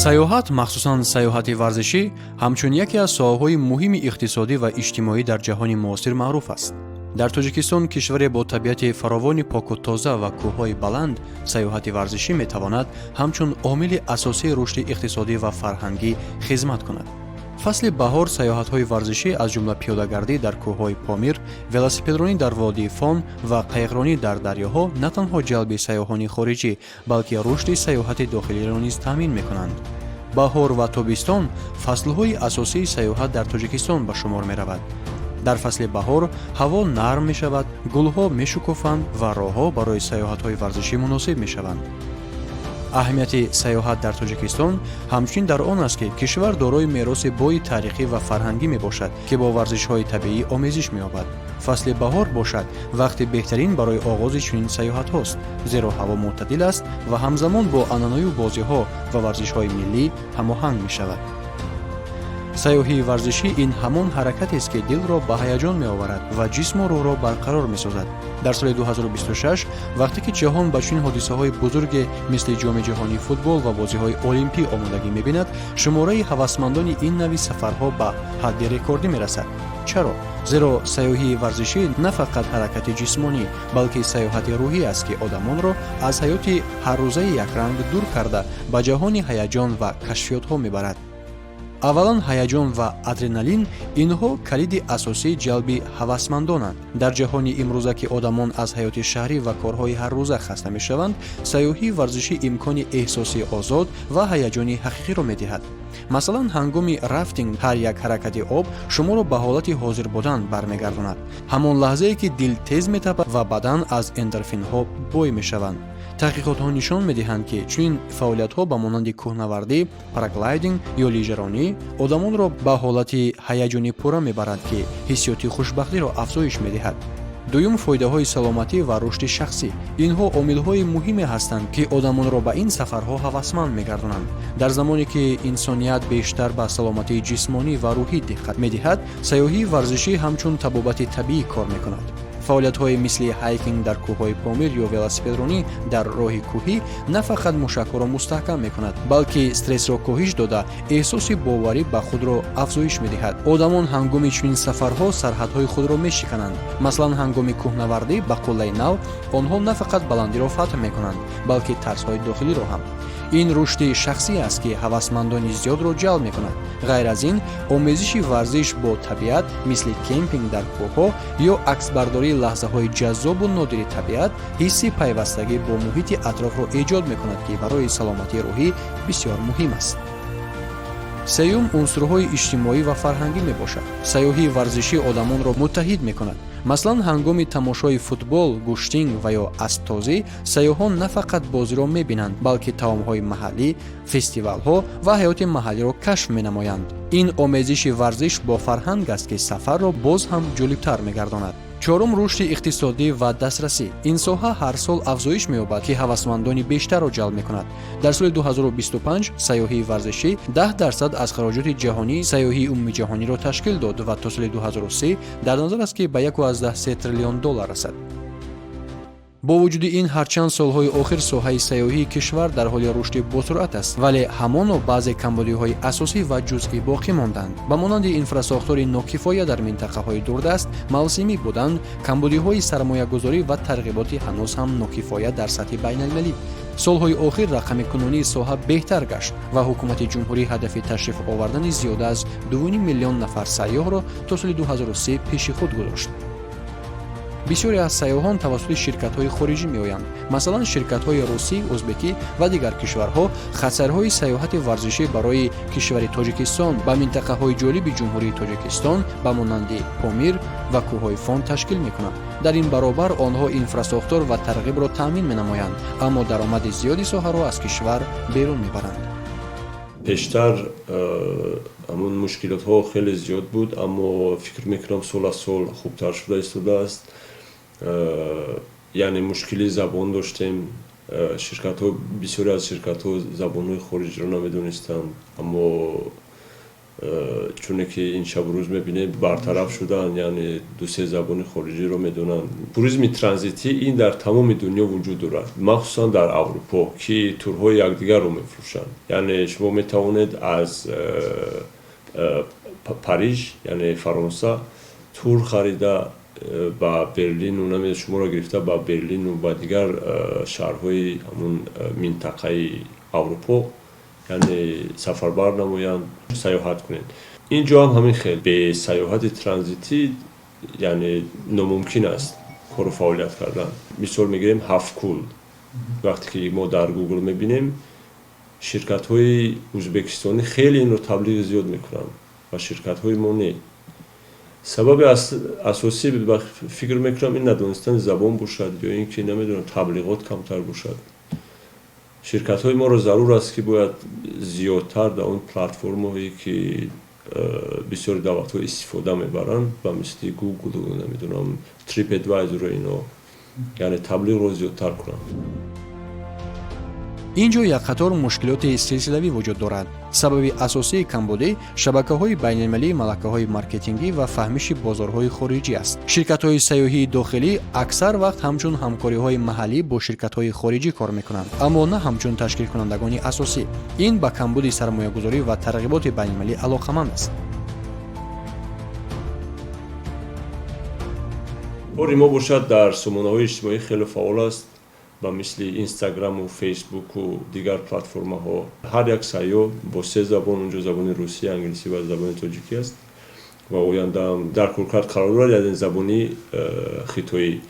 саёҳат, махсусан саёҳати варзишӣ, ҳамчун яке аз соҳаҳои муҳими иқтисодӣ ва иҷтимоӣ дар ҷаҳони муосир маъруф аст. дар Тоҷикистон, кишваре бо табиати фаровони поку тоза ва кӯҳҳои баланд, саёҳати варзишӣ метавонад ҳамчун омили асосии рушди иқтисодӣ ва фарҳангӣ хизмат кунад. фасли баҳор саёҳатҳои варзишӣ аз ҷумла пиёдагардӣ дар кӯҳҳои Помир, велосипедронӣ дар водии Фон ва қайғронӣ дар дарёҳо на танҳо ҷалби сайёҳони хориҷӣ, балки рушди саёҳати дохилиро низ таъмин мекунанд. баҳор ва тобистон фаслҳои асосии саёҳат дар Тоҷикистон ба шумор меравад. дар фасли баҳор ҳаво нарм мешавад, гулҳо мешукуфанд ва роҳҳо барои саёҳатҳои варзишӣ муносиб мешаванд. аҳамияти саёҳат дар Тоҷикистон ҳамчунин дар он аст, ки кишвар дорои мероси бойи таърихӣ ва фарҳангӣ мебошад, ки бо варзишҳои табиӣ омезиш меёбад. фасли баҳор бошад вақти беҳтарин барои оғози чунин саёҳатҳост, зеро ҳаво мӯътадил аст ва ҳамзамон бо анъанавию бозиҳо ва варзишҳои миллӣ ҳамоҳанг мешавад. саёҳии варзишӣ ин ҳамон ҳаракатест, ки дилро ба ҳаяҷон меоварад ва ҷисму рӯҳро барқарор месозад. дар соли 2026, вақте ки ҷаҳон ба чунин ҳодисаҳои бузурге мисли ҷоми ҷаҳонии футбол ва бозиҳои олимпӣ омодагӣ мебинад, шумораи ҳавасмандони ин нави сафарҳо ба ҳадди рекордӣ мерасад. чаро? зеро саёҳии варзишӣ на фақат ҳаракати ҷисмонӣ, балки саёҳати рӯҳӣ аст, ки одамонро аз ҳаёти ҳаррӯзаи якранг дур карда ба ҷаҳони ҳаяҷон ва кашфиётҳо мебарад. аввалан ҳаяҷон ва адреналин инҳо калиди асосии ҷалби ҳавасмандонанд. дар ҷаҳони имрӯза, ки одамон аз ҳаёти шаҳрӣ ва корҳои ҳаррӯза хаста мешаванд, саёҳии варзишӣ имкони эҳсоси озод ва ҳаяҷони ҳақиқиро медиҳад. масалан, ҳангоми рафтинг ҳар як ҳаракати об шуморо ба ҳолати ҳозир будан бармегардонад. ҳамон лаҳзае, ки дил тез метапад ва бадан аз эндорфинҳо бой мешаванд. таҳқиқотҳо нишон медиҳанд, ки чунин фаъолиятҳо ба монанди кӯҳнавардӣ, параглайдинг ё лижаронӣ одамонро ба ҳолати ҳаяҷонӣ пурра мебарад, ки ҳиссиёти хушбахтиро афзоиш медиҳад. дуюм, фоидаҳои саломатӣ ва рушди шахсӣ. инҳо омилҳои муҳиме ҳастанд, ки одамонро ба ин сафарҳо ҳавасманд мегардонанд. дар замоне, ки инсоният бештар ба саломатии ҷисмонӣ ва рӯҳӣ диққат медиҳад, саёҳии варзишӣ ҳамчун табобати табиӣ кор мекунад. фаъолиятҳои мисли хайкинг дар кӯҳҳои Помир ё велосипедронӣ дар роҳи кӯҳӣ на фақат мушакҳоро мустаҳкам мекунад, балки стрессро коҳиш дода, эҳсоси боварӣ ба худро афзоиш медиҳад. одамон ҳангоми чунин сафарҳо сарҳадҳои худро мешикананд. маслан, ҳангоми кӯҳнавардӣ ба қуллаи нав, онҳо на фақат баландиро фатҳ мекунанд, балки тарсҳои дохилиро ҳам. ин рушди шахсӣ аст, ки ҳавасмандони зиёдро ҷалб мекунад. ғайр аз ин, омезиши варзиш бо табиат, мисли кемпинг дар кӯҳҳо ё аксбардории лаҳзаҳои ҷаззобу нодири табиат, ҳисси пайвастагӣ бо муҳити атрофро эҷод мекунад, ки барои саломатии рӯҳӣ бисёр муҳим аст. сеюм, унсурҳои иҷтимоӣ ва фарҳангӣ мебошад. саёҳии варзишӣ одамонро муттаҳид мекунад. маслан, ҳангоми тамошои футбол, гӯштинг ва ё асптозӣ, сайёҳон на фақат бозиро мебинанд, балки таомҳои маҳаллӣ, фестивалҳо ва ҳаёти маҳаллиро кашф менамоянд. ин омезиши варзиш бо фарҳанг аст, ки сафарро боз ҳам ҷолибтар мегардонад. чорум, рушди иқтисодӣ ва дастрасӣ. ин соҳа ҳар сол афзоиш меёбад, ки ҳавасмандони бештарро ҷалб мекунад. дар соли 2025 саёҳии варзишӣ 10% аз хароҷоти ҷаҳонии саёҳии умумиҷаҳониро ташкил дод ва то соли 2030 дар назар аст, ки ба $1.3 триллион расад. бо вуҷуди ин, ҳарчанд солҳои охир соҳаи саёҳии кишвар дар ҳоли рушди босуръат аст, вале ҳамоно баъзе камбудиҳои асосӣ ва ҷузъӣ боқӣ монданд. ба монанди инфрасохтори нокифоя дар минтақаҳои дурдаст, мавсимӣ будан, камбудиҳои сармоягузорӣ ва тарғиботи ҳанӯз ҳам нокифоя дар сатҳи байналмилалӣ. солҳои охир рақамикунонии соҳа беҳтар гашт ва ҳукумати ҷумҳурӣ ҳадафи ташриф овардани зиёда аз 2,5 миллион нафар сайёҳро то соли 2030 пеши худ гузошт. бисёре аз сайёҳон тавассути ширкатҳои хориҷӣ меоянд. масалан, ширкатҳои русӣ, ӯзбекӣ ва дигар кишварҳо хатсайрҳои сайёҳати варзишӣ барои кишвари Тоҷикистон ба минтақаҳои ҷолиби ҷумҳурии Тоҷикистон ба монанди Помир ва кӯҳҳои Фон ташкил мекунанд. дар ин баробар онҳо инфрасохтор ва тарғибро таъмин менамоянд, аммо даромади зиёди соҳаро аз кишвар берун мебаранд. пештар ҳамон мушкилотҳо хеле зиёд буд, аммо фикр мекунам сол аз сол хубтар шуда истодааст. яъне мушкили забон доштем. бисёре аз ширкатҳо забонҳои хориҷиро намедонистанд, аммо چونه که این شب و روز میبینه برطرف شدن، یعنی دو سه زبان خارجی رو میدونن. توریسم ترانزیتی این در تمام دنیا وجود دارد، مخصوصا در اروپا که تورهای یکدیگر رو میفروشن. یعنی شما میتوانید از پاریس یعنی فرانسه تور خریده با برلین و نمیده شما رو گرفته با برلین و با دیگر شهرهای همون منطقه اروپا یعنی سفربر نمایند سیاحت کنید. اینجا هم همین خیلی به سیاحت ترانزیتی یعنی ناممکن است کار و فعالیت کردن. مثال میگیریم هفکول، وقتی که ما در گوگل میبینیم شرکت های ازبکستانی خیلی این رو تبلیغ زیاد میکنن و شرکت های ما نه. سبب اساسی فکر میکنم این ندانستن زبان باشد یا اینکه نمیدونم تبلیغات کمتر باشد. شرکت های ما رو ضرور است که باید زیادتر در اون پلتفرم هایی که بسیار دعوت ها استفاده میبرن و مثل گوگل و نمیدونم تریپ ادوایزر و اینا یعنی تبلیغ رو زیادتر کنن. اینجا یک قطار مشکلات سلسله‌ای وجود دارد. سبب اساسی کمبودی شبکه‌های بین‌المللی ملکه‌های مارکتینگی و فهمش بازارهای خارجی است. شرکت‌های سیاحی داخلی اکثر وقت همچون همکاری‌های محلی با شرکت‌های خارجی کار می‌کنند، اما نه همچون تشکیل کنندگان اساسی. این با کمبود سرمایه‌گذاری و ترغیبات بین‌المللی علاقه‌مند است. ما باشد در سامانه‌های اجتماعی خیلی فعال است و مثل اینستاگرام و فیسبوک و دیگر پلتفرم ها. هر یک سیاح با سه زبان، اونجا زبان روسی، انگلیسی و زبان تاجیکی است و آینده هم در کارکرد قرار دارد. این زبانی خطایی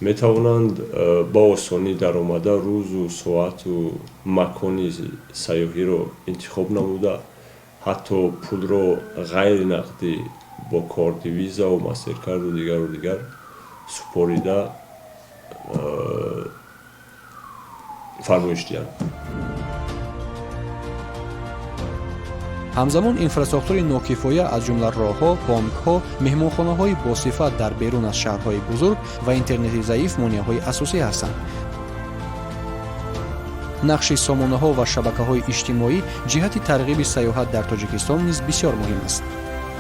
می توانند با آسانی در آمده روز و ساعت و مکان سیاحی رو انتخاب نموده، حتی پول رو غیر نقدی با کارت ویزا و مسترکارد و دیگر سپاریده فرمایش دهند. همزمان اینفراستراکتور ناکفایه از جمله راه‌ها، بانک‌ها، مهمانخانه‌های باصفت در بیرون از شهرهای بزرگ و اینترنت ضعیف مانع‌های اساسی هستند. نقش سامانه‌ها و شبکه‌های اجتماعی جهت ترغیب سیاحت در تاجیکستان نیز بسیار مهم است.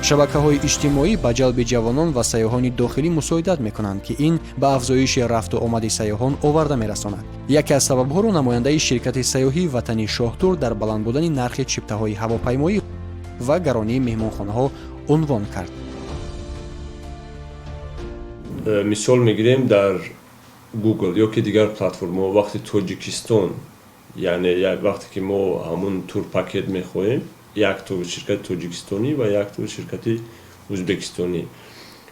شبکه‌های اجتماعی با جلب جوانان و سیاحان داخلی مساعدت می‌کنند که این به افزایش رفت و آمد سیاحان آورده می‌رساند. یکی از سبب‌ها را نماینده شرکت سیاحی وطنی شاهتور در بلند بودن نرخ چپته‌های هواپیمایی و گرانی مهمانخانه‌ها عنوان کرد. مثال می‌گیریم در گوگل یا که دیگر پلتفرم‌ها وقتی تاجیکستان یعنی وقتی که ما همون تور پکیج می‌خوایم یک تو شرکت تاجیکستانی و یک تو شرکت ازبکستانی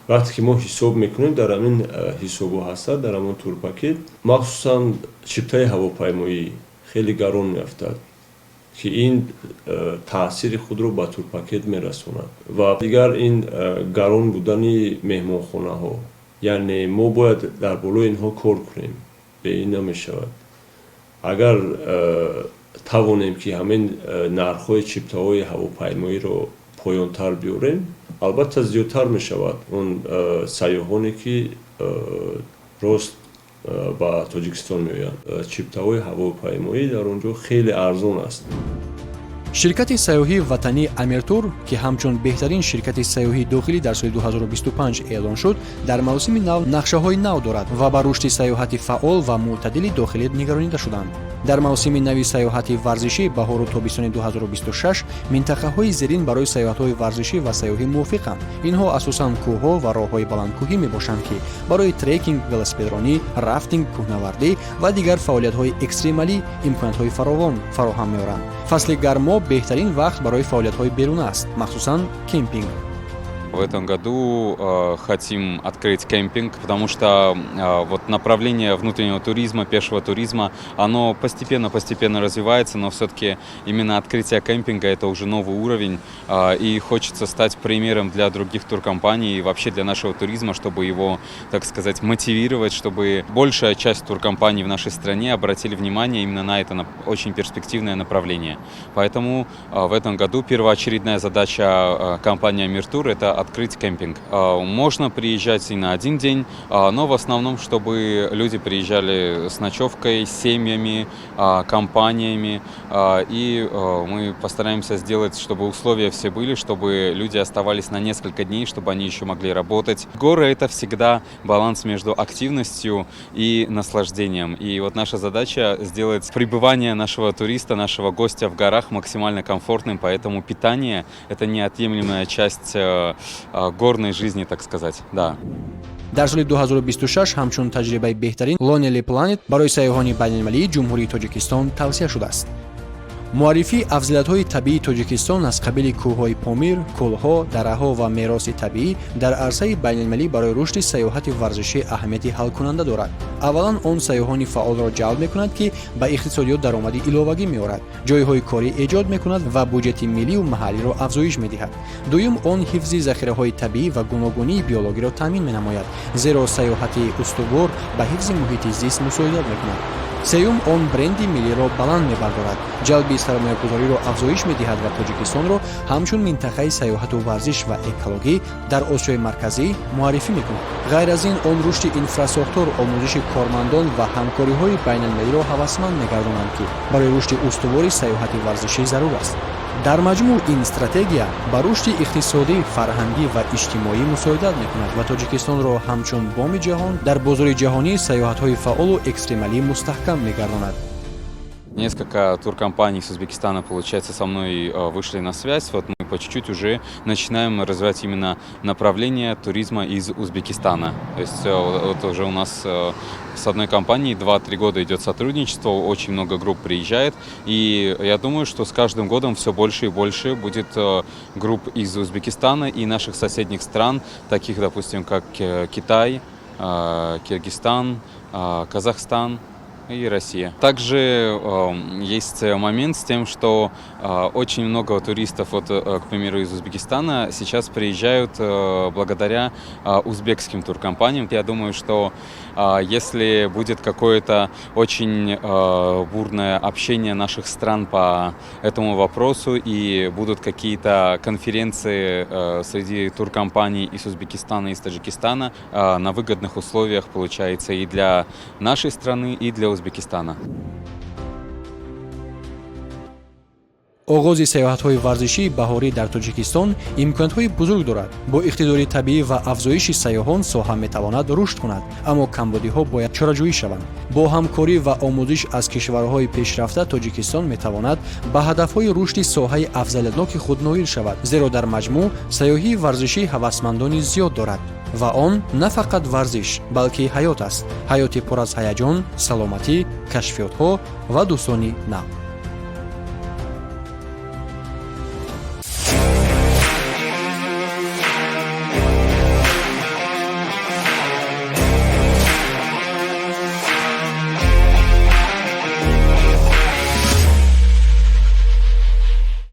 وقتی که ما حساب میکنیم در همین حساب هست در همون تور پکیج مخصوصا چپتای هواپیمایی خیلی گران میافتد که این تاثیر خود رو به تور پکیج میرساند و دیگر این گران بودن مهمانخانه ها یعنی ما باید در بالای اینها کار کنیم. به این نمیشود اگر توانیم که همین نرخ‌های چپته‌های هواپیمایی رو پایان‌تر بیاریم البته زیادتر می‌شود اون سیاحانی که راست با تاجیکستان می‌آیند. چپته‌های هواپیمایی در اونجا خیلی ارزان است. شرکت سیاحی وطنی امیرتور که همچون بهترین شرکت سیاحی داخلی در سال 2025 اعلان شد در موسم نو نقشه‌های نو دارد و با رشد سیاحت فعال و معتدل داخلی نگرانیده شدند. در موسم نوی سیاحت ورزشی بهار و تابستان 2026 منطقه‌های زیرین برای سیاحت‌های ورزشی و سیاحی موافقند. اینها اساساً کوه‌ها و راه‌های بلندکوهی میباشند که برای تریکینگ، ولسپدرانی، رافتینگ، کوهنوردی و دیگر فعالیت‌های اکستریمالی امکانات‌های فراهم می‌آورند. فصل گرما بهترین وقت برای فعالیت‌های بیرون است، مخصوصاً کمپینگ. В этом году хотим открыть кемпинг, потому что вот направление внутреннего туризма, пешего туризма, оно постепенно развивается, но все-таки именно открытие кемпинга это уже новый уровень, и хочется стать примером для других туркомпаний и вообще для нашего туризма, чтобы его, так сказать, мотивировать, чтобы большая часть туркомпаний в нашей стране обратили внимание именно на это очень перспективное направление. Поэтому в этом году первоочередная задача компании Амиртур это открыть кемпинг. Можно приезжать и на один день, но в основном, чтобы люди приезжали с ночевкой, с семьями, компаниями. И мы постараемся сделать, чтобы условия все были, чтобы люди оставались на несколько дней, чтобы они еще могли работать. Горы — это всегда баланс между активностью и наслаждением. И вот наша задача сделать пребывание нашего туриста, нашего гостя в горах максимально комфортным, поэтому питание — это неотъемлемая часть горной жизни, так сказать. Да. дар соли 2026 ҳамчун таҷрибаи беҳтарин Lonely Planet барои сайёҳони байналмилалии ҷумҳурии Тоҷикистон тавсия шудааст. муаррифии афзалиятҳои табиии Тоҷикистон аз қабили кӯҳҳои Помир, кӯлҳо, дараҳо ва мероси табиӣ дар арсаи байналмилалӣ барои рушди сайёҳати варзишӣ аҳамияти ҳалкунанда дорад. аввалан он сайёҳони фаъолро ҷалб мекунад, ки ба иқтисодиёт даромади иловагӣ меорад, ҷойҳои корӣ эҷод мекунад ва буҷети миллию маҳаллиро афзоиш медиҳад. дуюм, он ҳифзи захираҳои табиӣ ва гуногунии биологиро таъмин менамояд, зеро сайёҳати устувор ба ҳифзи муҳити зист мусоидат мекунад. сеюм, он бренди миллиро баланд мебардорад, ҷалби сармоягузориро афзоиш медиҳад ва Тоҷикистонро ҳамчун минтақаи сайёҳату варзиш ва экологӣ дар Осиёи марказӣ муаррифӣ мекунад. ғайр аз ин, он рушди инфраструктур, омӯзиши кормандон ва ҳамкориҳои байналмилалиро ҳавасманд мегардонанд, ки барои рушди устувори сайёҳати варзишӣ зарур аст. дар маҷмӯъ ин стратегия ба рушди иқтисодӣ, фарҳангӣ ва иҷтимоӣ мусоидат мекунад ва Тоҷикистонро ҳамчун боми ҷаҳон дар бозори ҷаҳонии сайёҳатҳои фаъолу экстремалӣ мустаҳкам мегардонад. Несколько туркомпаний с Узбекистана, получается, со мной вышли на связь. Вот мы по чуть-чуть уже начинаем развивать именно направление туризма из Узбекистана. То есть вот уже у нас с одной компанией 2-3 года идет сотрудничество, очень много групп приезжает. И я думаю, что с каждым годом все больше и больше будет групп из Узбекистана и наших соседних стран, таких, допустим, как Китай, Киргизстан, Казахстан и Россия. Также есть момент с тем, что очень много туристов, вот, к примеру, из Узбекистана сейчас приезжают благодаря узбекским туркомпаниям. Я думаю, что если будет какое-то очень бурное общение наших стран по этому вопросу и будут какие-то конференции среди туркомпаний из Узбекистана и из Таджикистана на выгодных условиях, получается, и для нашей страны, и для Узбекистана. оғози сайёҳатҳои варзишии баҳорӣ дар Тоҷикистон имкониятҳои бузург дорад. бо иқтидори табиӣ ва афзоиши сайёҳон соҳа метавонад рушд кунад, аммо камбудиҳо бояд чораҷӯӣ шаванд. бо ҳамкорӣ ва омӯзиш аз кишварҳои пешрафта Тоҷикистон метавонад ба ҳадафҳои рушди соҳаи афзалиятноки худ ноил шавад, зеро дар маҷмӯъ сайёҳии варзишӣ ҳавасмандони зиёд дорад ва он на фақат варзиш, балки ҳаёт аст. ҳаёти пур аз ҳаяҷон, саломатӣ, кашфиётҳо ва дӯстони нав.